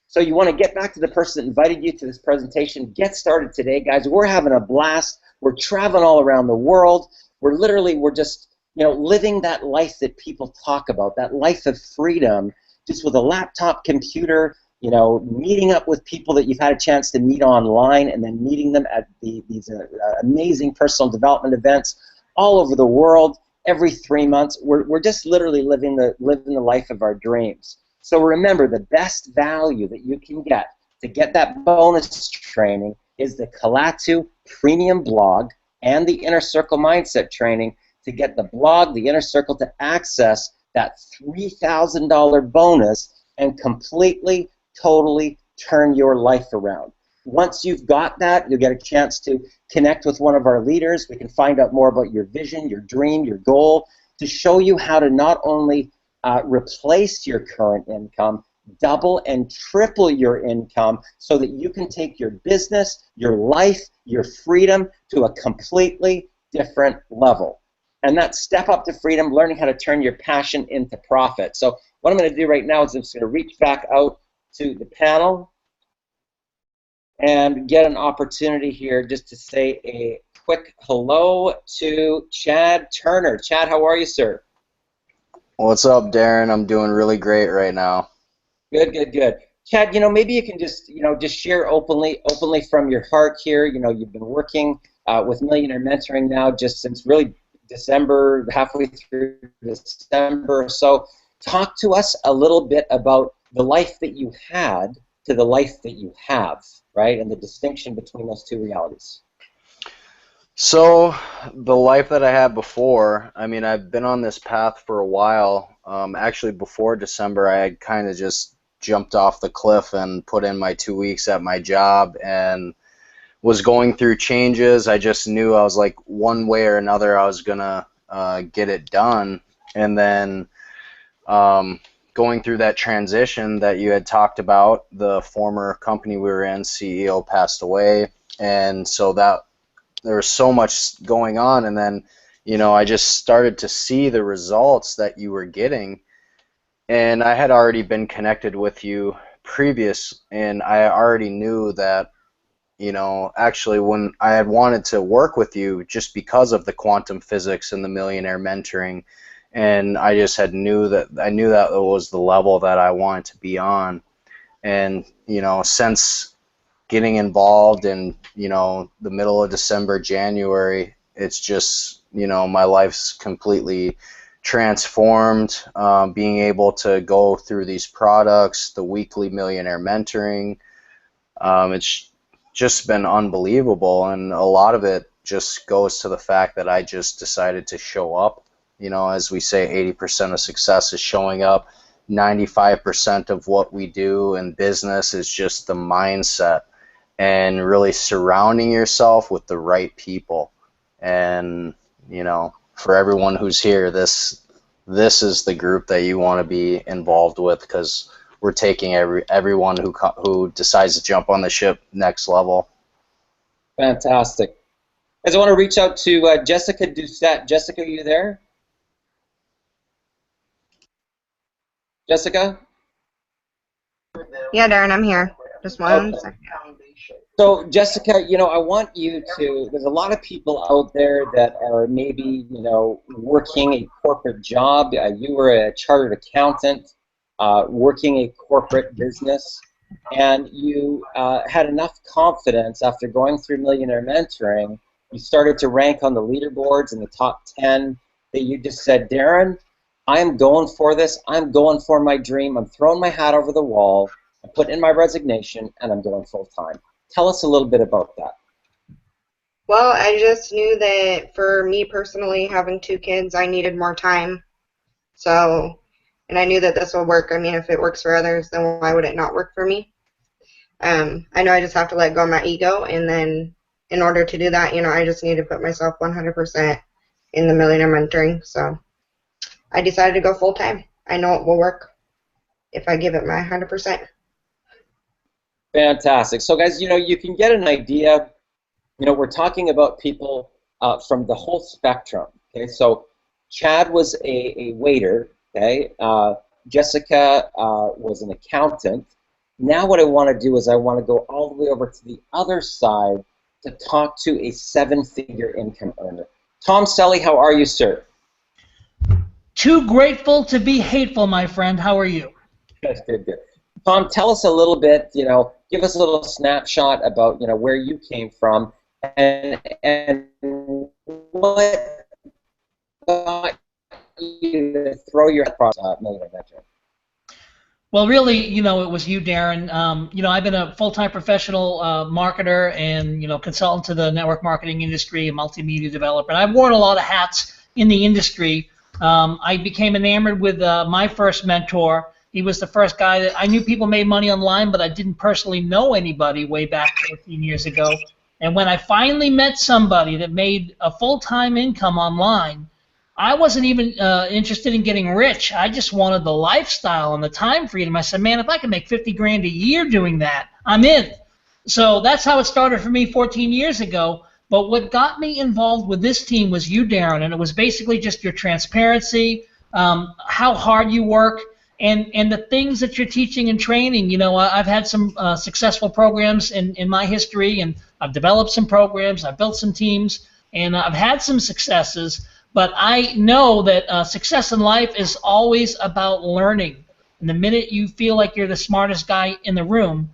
So you want to get back to the person that invited you to this presentation. Get started today, guys. We're having a blast. We're traveling all around the world. We're just, living that life that people talk about, that life of freedom, just with a laptop, computer, meeting up with people that you've had a chance to meet online, and then meeting them at these amazing personal development events all over the world every 3 months. We're just literally living the life of our dreams. So remember, the best value that you can get to get that bonus training is the Kalatu Premium blog and the Inner Circle Mindset training, to get the blog, the Inner Circle, to access that $3,000 bonus and completely, totally turn your life around. Once you've got that, you'll get a chance to connect with one of our leaders. We can find out more about your vision, your dream, your goal, to show you how to not only replace your current income, double and triple your income, so that you can take your business, your life, your freedom to a completely different level. And that's Step Up to Freedom, learning how to turn your passion into profit. So what I'm going to do right now is I'm just going to reach back out to the panel and get an opportunity here just to say a quick hello to Chad Turner. Chad, how are you, sir? What's up, Darren? I'm doing really great right now. Good, good, good. Chad, maybe you can just share openly from your heart here. You've been working with Millionaire Mentoring now just since really December, halfway through December. So talk to us a little bit about the life that you had to the life that you have, right? And the distinction between those two realities. So the life that I had before, I've been on this path for a while. Actually, before December, I had kind of just jumped off the cliff and put in my 2 weeks at my job and was going through changes. I just knew I was like, one way or another, I was going to get it done. And then going through that transition that you had talked about, the former company we were in, CEO passed away. And so that there was so much going on, and then, I just started to see the results that you were getting, and I had already been connected with you previous, and I already knew that, actually when I had wanted to work with you just because of the quantum physics and the Millionaire Mentoring, and I just knew that it was the level that I wanted to be on, and, since getting involved in, the middle of December, January, it's just, my life's completely transformed. Being able to go through these products, the weekly Millionaire Mentoring, it's just been unbelievable, and a lot of it just goes to the fact that I just decided to show up. As we say, 80% of success is showing up. 95% of what we do in business is just the mindset, and really surrounding yourself with the right people. And for everyone who's here, this is the group that you want to be involved with, because we're taking everyone who decides to jump on the ship next level. Fantastic. Guys, I want to reach out to Jessica Doucette. Jessica, are you there? Jessica? Yeah, Darren, I'm here. Just one second. So, Jessica, I want you to, there's a lot of people out there that are maybe, working a corporate job. You were a chartered accountant, working a corporate business, and you had enough confidence after going through Millionaire Mentoring, you started to rank on the leaderboards in the top 10, that you just said, Darren, I'm going for this. I'm going for my dream. I'm throwing my hat over the wall. I put in my resignation, and I'm going full time. Tell us a little bit about that. Well, I just knew that for me personally, having two kids, I needed more time. So, and I knew that this would work. I mean, if it works for others, then why would it not work for me? I know I just have to let go of my ego, and then in order to do that, I just need to put myself 100% in the millionaire mentoring. So I decided to go full time. I know it will work if I give it my 100%. Fantastic. So, guys, you can get an idea. We're talking about people from the whole spectrum. Okay, so Chad was a waiter. Okay, Jessica was an accountant. Now, what I want to do is I want to go all the way over to the other side to talk to a seven-figure income earner. Tom Selly, how are you, sir? Too grateful to be hateful, my friend. How are you? Good, good, good. Tom, tell us a little bit, give us a little snapshot about, where you came from and what got you to throw your millionaire venture. Well, really, it was you, Darren. I've been a full-time professional marketer and, consultant to the network marketing industry, a multimedia developer. And I've worn a lot of hats in the industry. I became enamored with my first mentor. He was the first guy that I knew people made money online, but I didn't personally know anybody way back 14 years ago. And when I finally met somebody that made a full-time income online, I wasn't even interested in getting rich. I just wanted the lifestyle and the time freedom. I said, man, if I can make 50 grand a year doing that, I'm in. So that's how it started for me 14 years ago. But what got me involved with this team was you, Darren, and it was basically just your transparency, how hard you work, and the things that you're teaching and training. I've had some successful programs in my history, and I've developed some programs, I've built some teams, and I've had some successes. But I know that success in life is always about learning. And the minute you feel like you're the smartest guy in the room,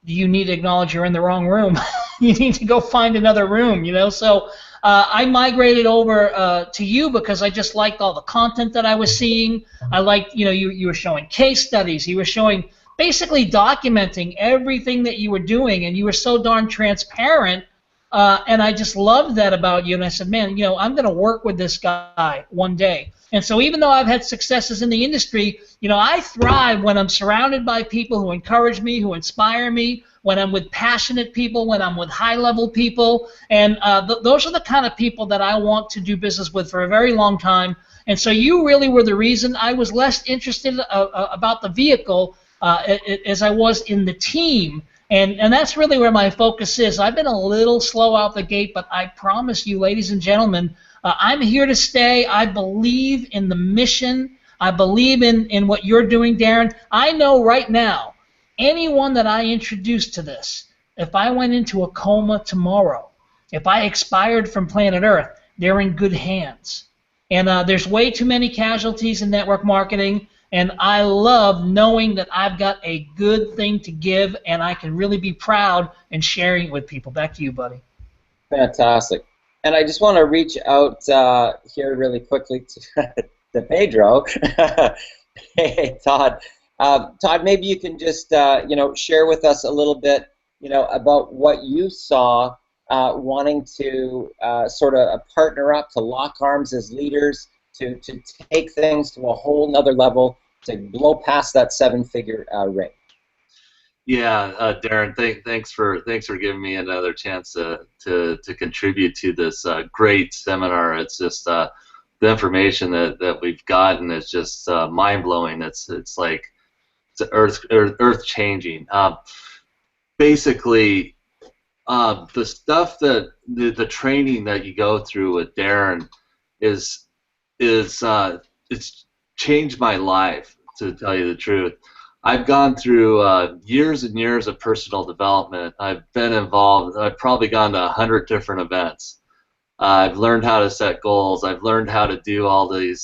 you need to acknowledge you're in the wrong room. You need to go find another room, So I migrated over to you because I just liked all the content that I was seeing. I liked, you were showing case studies. You were showing, basically documenting everything that you were doing, and you were so darn transparent. And I just loved that about you, and I said, man, I'm going to work with this guy one day. And so even though I've had successes in the industry, I thrive when I'm surrounded by people who encourage me, who inspire me, when I'm with passionate people, when I'm with high-level people, and those are the kind of people that I want to do business with for a very long time. And so you really were the reason. I was less interested about the vehicle as I was in the team. And that's really where my focus is. I've been a little slow out the gate, but I promise you, ladies and gentlemen, I'm here to stay. I believe in the mission. I believe in what you're doing, Darren. I know right now, anyone that I introduce to this, if I went into a coma tomorrow, if I expired from planet Earth, they're in good hands. And there's way too many casualties in network marketing. And I love knowing that I've got a good thing to give, and I can really be proud in sharing it with people. Back to you, buddy. Fantastic. And I just want to reach out here really quickly to Pedro. Hey, Todd. Todd, maybe you can just share with us a little bit about what you saw wanting to sort of partner up, to lock arms as leaders, to take things to a whole nother level, to blow past that seven-figure ring. Yeah, Darren, thanks for giving me another chance to contribute to this great seminar. It's just the information that we've gotten is just mind-blowing. It's earth changing. Basically, the stuff that the training that you go through with Darren is it's changed my life, to tell you the truth. I've gone through years and years of personal development. I've been involved. I've probably gone to 100 different events. I've learned how to set goals. I've learned how to do all these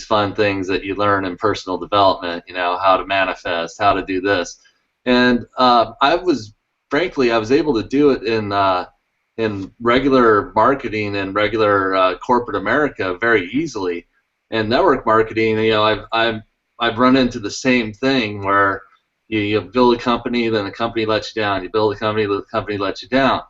fun things that you learn in personal development. How to manifest, how to do this, and I was able to do it in regular marketing and regular corporate America very easily. And network marketing, I've run into the same thing where you build a company, then the company lets you down. You build a company, the company lets you down.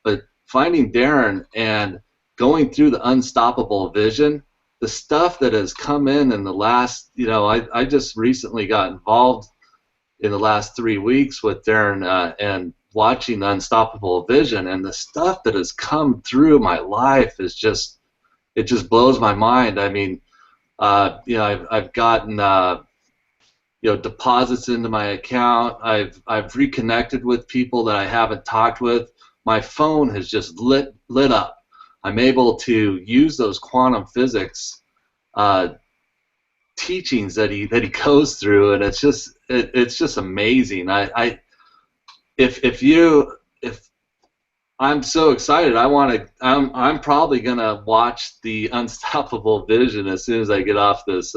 But finding Darren and going through the Unstoppable Vision, the stuff that has come in the last, I just recently got involved in the last 3 weeks with Darren and watching the Unstoppable Vision, and the stuff that has come through my life is just, it just blows my mind. I mean, I've gotten deposits into my account. I've reconnected with people that I haven't talked with. My phone has just lit up. I'm able to use those quantum physics teachings that he goes through, and it's just amazing. If I'm so excited, I'm probably gonna watch the Unstoppable Vision as soon as I get off this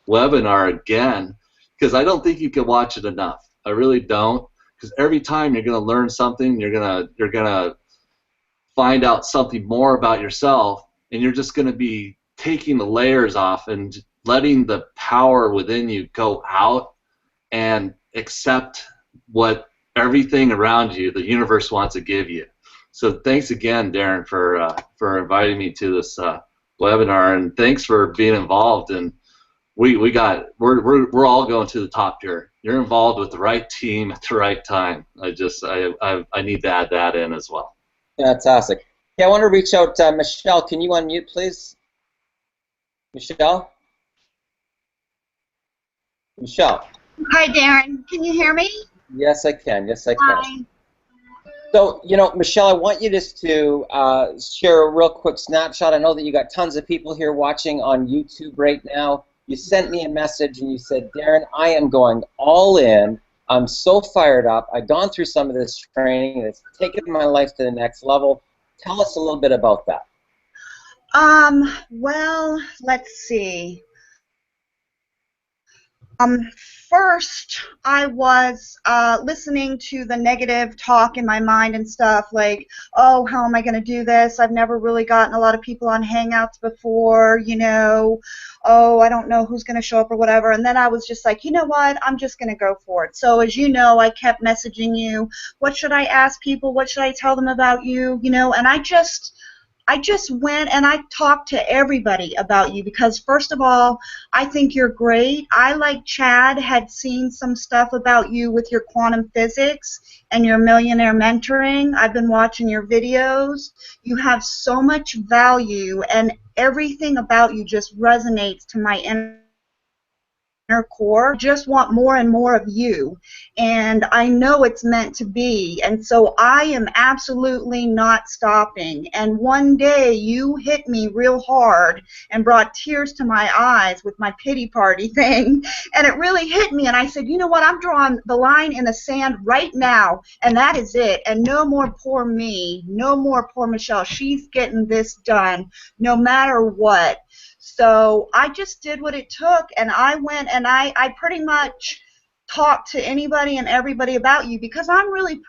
webinar again, because I don't think you can watch it enough. I really don't, because every time you're gonna learn something, you're gonna find out something more about yourself, and you're just gonna be taking the layers off and letting the power within you go out and accept what everything around you the universe wants to give you. So thanks again, Darren, for inviting me to this webinar, and thanks for being involved. And we're all going to the top here. You're involved with the right team at the right time. I need to add that in as well. Fantastic. Yeah, I want to reach out. Michelle, can you unmute, please? Michelle? Michelle. Hi, Darren. Can you hear me? Yes, I can. Yes, I can. Hi. So, Michelle, I want you just to share a real quick snapshot. I know that you got tons of people here watching on YouTube right now. You sent me a message and you said, Darren, I am going all in. I'm so fired up. I've gone through some of this training and it's taken my life to the next level. Tell us a little bit about that. Well, let's see. First, I was listening to the negative talk in my mind and stuff like, oh, how am I going to do this? I've never really gotten a lot of people on Hangouts before, oh, I don't know who's going to show up or whatever. And then I was just like, you know what? I'm just going to go for it. So as you know, I kept messaging you, what should I ask people? What should I tell them about you? And I just went and I talked to everybody about you because, first of all, I think you're great. I, like Chad, had seen some stuff about you with your quantum physics and your millionaire mentoring. I've been watching your videos. You have so much value, and everything about you just resonates to my inner core. Just want more and more of you, and I know it's meant to be, and so I am absolutely not stopping. And one day you hit me real hard and brought tears to my eyes with my pity party thing, and it really hit me, and I said, you know what, I'm drawing the line in the sand right now, and that is it, and no more poor me, no more poor Michelle. She's getting this done no matter what. So I just did what it took, and I went and I pretty much talked to anybody and everybody about you because I'm really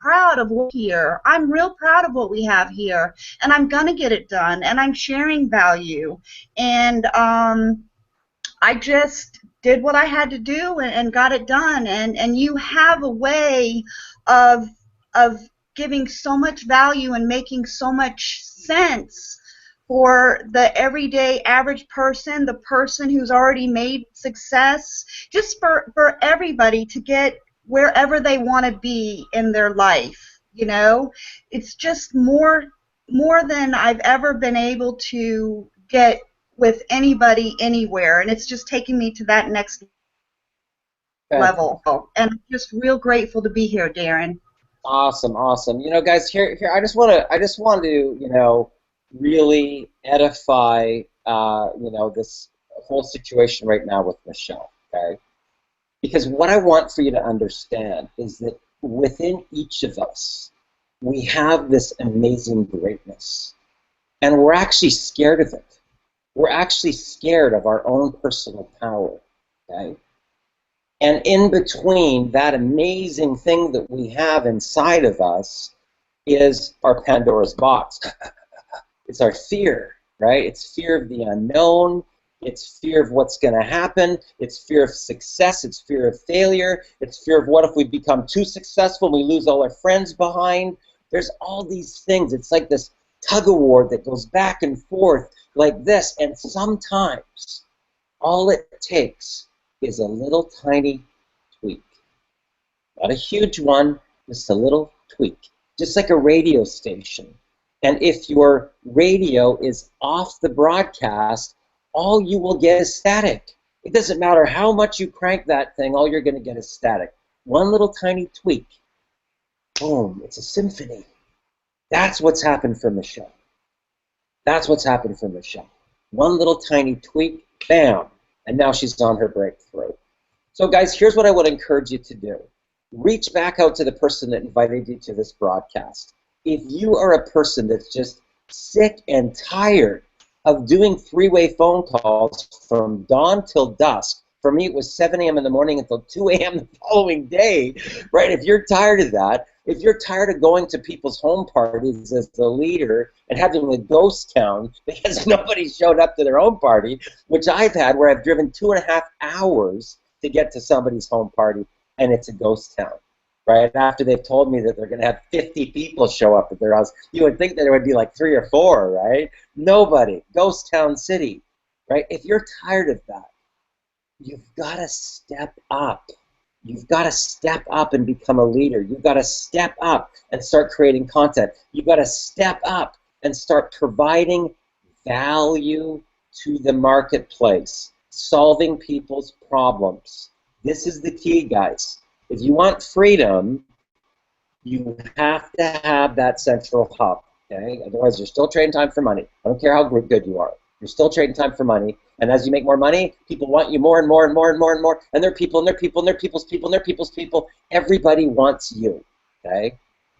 proud of what here. I'm real proud of what we have here, and I'm going to get it done, and I'm sharing value. And I just did what I had to do and got it done. And you have a way of giving so much value and making so much sense for the everyday average person, the person who's already made success, just for everybody to get wherever they want to be in their life. It's just more than I've ever been able to get with anybody anywhere, and it's just taking me to that next level. And I'm just real grateful to be here, Darren. Awesome. Guys, here I just want to really edify this whole situation right now with Michelle, okay? Because what I want for you to understand is that within each of us, we have this amazing greatness, and we're actually scared of it. We're actually scared of our own personal power, okay? And in between that amazing thing that we have inside of us is our Pandora's box. It's our fear, right? It's fear of the unknown. It's fear of what's going to happen. It's fear of success. It's fear of failure. It's fear of what if we become too successful and we lose all our friends behind. There's all these things. It's like this tug of war that goes back and forth like this, and sometimes all it takes is a little tiny tweak. Not a huge one, just a little tweak. Just like a radio station. And if your radio is off the broadcast, all you will get is static. It doesn't matter how much you crank that thing, all you're going to get is static. One little tiny tweak. Boom, it's a symphony. That's what's happened for Michelle. That's what's happened for Michelle. One little tiny tweak, bam, and now she's on her breakthrough. So guys, here's what I would encourage you to do. Reach back out to the person that invited you to this broadcast. If you are a person that's just sick and tired of doing three-way phone calls from dawn till dusk, for me it was 7 a.m. in the morning until 2 a.m. the following day, right? If you're tired of that, if you're tired of going to people's home parties as the leader and having a ghost town because nobody showed up to their own party, which I've had where I've driven 2.5 hours to get to somebody's home party, and it's a ghost town, right? After they've told me that they're going to have 50 people show up at their house, you would think that there would be like 3 or 4, right? Nobody. Ghost town city, right? If you're tired of that, you've got to step up. You've got to step up and become a leader. You've got to step up and start creating content. You've got to step up and start providing value to the marketplace, solving people's problems. This is the key, guys. If you want freedom, you have to have that central hub, okay? Otherwise, you're still trading time for money. I don't care how good you are. You're still trading time for money. And as you make more money, people want you more and more and more and more and more. And they're people and they're people and they're people's people and they're people's people. Everybody wants you, okay?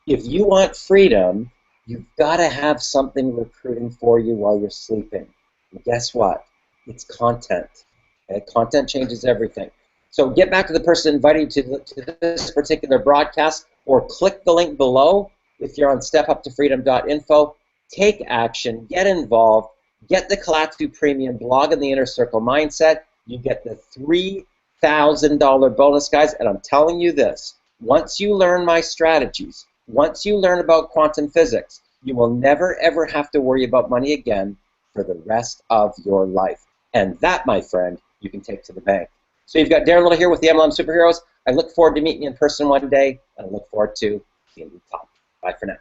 If you want freedom, you've got to have something recruiting for you while you're sleeping. And guess what? It's content. Okay? Content changes everything. So get back to the person invited you to this particular broadcast, or click the link below if you're on stepuptofreedom.info. Take action, get involved, get the Kalatu Premium blog in the Inner Circle Mindset. You get the $3,000 bonus, guys, and I'm telling you this, once you learn my strategies, once you learn about quantum physics, you will never ever have to worry about money again for the rest of your life. And that, my friend, you can take to the bank. So you've got Darren Little here with the MLM Superheroes. I look forward to meeting you in person one day, and I look forward to seeing you talk. Bye for now.